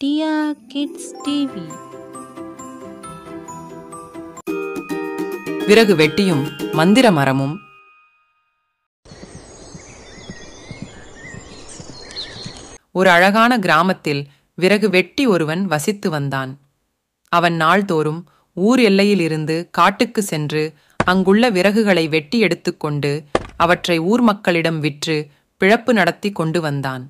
டியா kids TV. விறகு வெட்டியும் மந்திர மரமும். ஒரு அழகான கிராமத்தில் விறகு வெட்டி ஒருவன் வசித்து வந்தான். அவன் நாள்தோறும் ஊர் எல்லையில் இருந்து காட்டுக்கு சென்று அங்குள்ள விறகுகளை வெட்டி எடுத்துக்கொண்டு அவற்றை ஊர் மக்களிடம் விற்று பிழப்பு நடத்தி கொண்டு வந்தான்.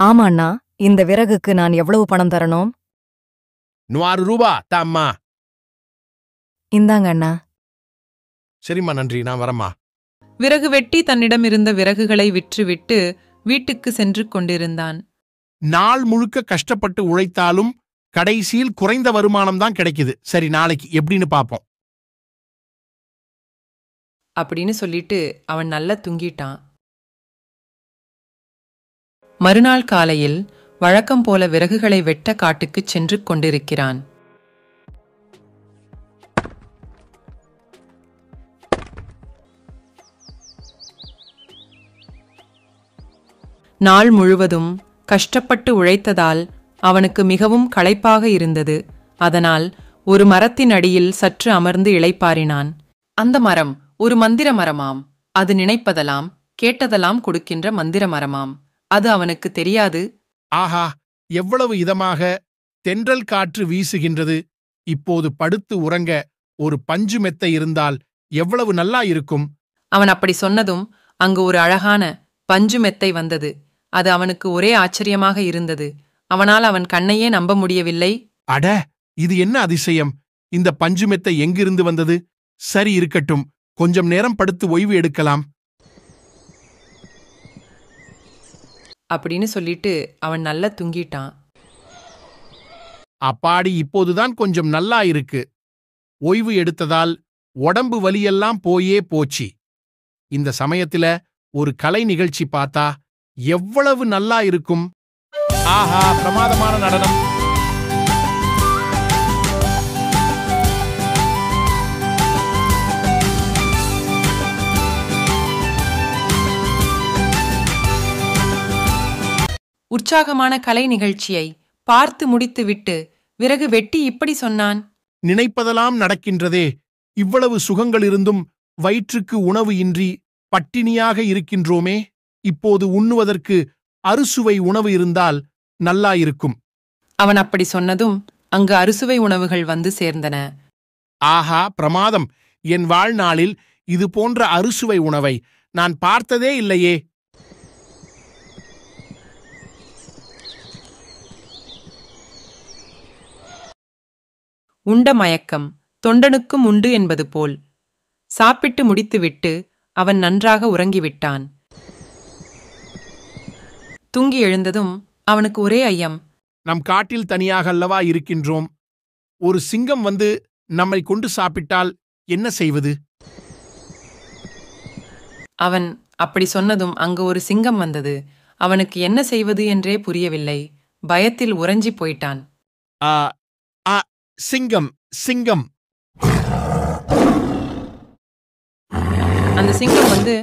ஆமாண்ணா, இந்த விறகுக்கு நான் எவ்வளவு பணம் தரணும்? 100 ரூபா தாம்மா. இந்தாங்க அண்ணா. சரிம்மா, நன்றி, நான் வரம்மா. விறகு வெட்டி தன்னிடம் இருந்த விறகுகளை விற்றுவிட்டு வீட்டுக்கு சென்று கொண்டிருந்தான். நாள் முழுக்க கஷ்டப்பட்டு உழைத்தாலும் கடைசியில் குறைந்த வருமானம் தான் கிடைக்குது. சரி, நாளைக்கு எப்படின்னு பாப்போம் அப்படின்னு சொல்லிட்டு அவன் நல்லா தூங்கிட்டான். மறுநாள் காலையில் வழக்கம் போல விறகுகளை வெட்ட காட்டுக்குச் சென்று கொண்டிருக்கிறான். நாள் முழுவதும் கஷ்டப்பட்டு உழைத்ததால் அவனுக்கு மிகவும் களைப்பாக இருந்தது. அதனால் ஒரு மரத்தின் அடியில் சற்று அமர்ந்து இளைப்பாறினான். அந்த மரம் ஒரு மந்திர மரமாம். அது நினைப்பதெல்லாம் கேட்டதெல்லாம் கொடுக்கின்ற மந்திர மரமாம். அது அவனுக்கு தெரியாது. ஆஹா, எவ்வளவு இதமாக தென்றல் காற்று வீசுகின்றது. இப்போது படுத்து உறங்க ஒரு பஞ்சு மெத்தை இருந்தால் எவ்வளவு நல்லா இருக்கும். அவன் அப்படி சொன்னதும் அங்கு ஒரு அழகான பஞ்சு மெத்தை வந்தது. அது அவனுக்கு ஒரே ஆச்சரியமாக இருந்தது. அவனால் அவன் கண்ணையே நம்ப முடியவில்லை. அட, இது என்ன அதிசயம்! இந்த பஞ்சு மெத்தை எங்கிருந்து வந்தது? சரி, இருக்கட்டும், கொஞ்சம் நேரம் படுத்து ஓய்வு எடுக்கலாம் அப்படின்னு சொல்லிட்டு அவன் நல்லா தூங்கிட்டான். அப்பாடி, இப்போதுதான் கொஞ்சம் நல்லா இருக்கு. ஓய்வு எடுத்ததால் உடம்பு வலியெல்லாம் போயே போச்சு. இந்த சமயத்துல ஒரு கலை நிகழ்ச்சி பார்த்தா எவ்வளவு நல்லா இருக்கும். ஆஹா, பிரமாதமான நடனம்! உற்சாகமான கலை நிகழ்ச்சியை பார்த்து முடித்துவிட்டு விறகு வெட்டி இப்படி சொன்னான். நினைப்பதெல்லாம் நடக்கின்றதே. இவ்வளவு சுகங்கள் இருந்தும் வயிற்றுக்கு உணவு இன்றி பட்டினியாக இருக்கின்றோமே. இப்போது உண்ணுவதற்கு அறுசுவை உணவு இருந்தால் நல்லாயிருக்கும். அவன் அப்படி சொன்னதும் அங்கு அறுசுவை உணவுகள் வந்து சேர்ந்தன. ஆஹா, பிரமாதம்! என் வாழ்நாளில் இது போன்ற அறுசுவை உணவை நான் பார்த்ததே இல்லையே. உண்ட மயக்கம் தொண்டனுக்கும் உண்டு என்பது போல் சாப்பிட்டு முடித்துவிட்டு அவன் நன்றாக உறங்கிவிட்டான். தூங்கி எழுந்ததும் அவனுக்கு ஒரே ஐயம். நம் காட்டில் தனியாக அல்லவா இருக்கின்றோம். ஒரு சிங்கம் வந்து நம்மை கொண்டு சாப்பிட்டால் என்ன செய்வது? அவன் அப்படி சொன்னதும் அங்கு ஒரு சிங்கம் வந்தது. அவனுக்கு என்ன செய்வது என்றே புரியவில்லை. பயத்தில் உறைஞ்சி போயிட்டான். சிங்கம் சிங்கம் அந்த சிங்கம் வந்து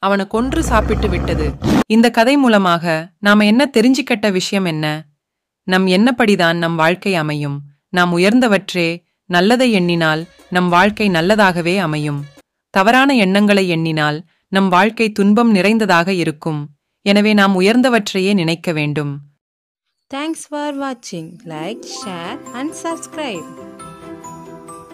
அவனை கொன்று சாப்பிட்டு விட்டது. இந்த கதை மூலமாக நாம என்ன தெரிஞ்சுக்கிட்ட விஷயம் என்ன? நம் எண்ணப்படிதான் நம் வாழ்க்கை அமையும். நாம் உயர்ந்தவற்றே நல்லதை எண்ணினால் நம் வாழ்க்கை நல்லதாகவே அமையும். தவறான எண்ணங்களை எண்ணினால் நம் வாழ்க்கை துன்பம் நிறைந்ததாக இருக்கும். எனவே நாம் உயர்ந்தவற்றையே நினைக்க வேண்டும். Thanks for watching. Like, share and subscribe.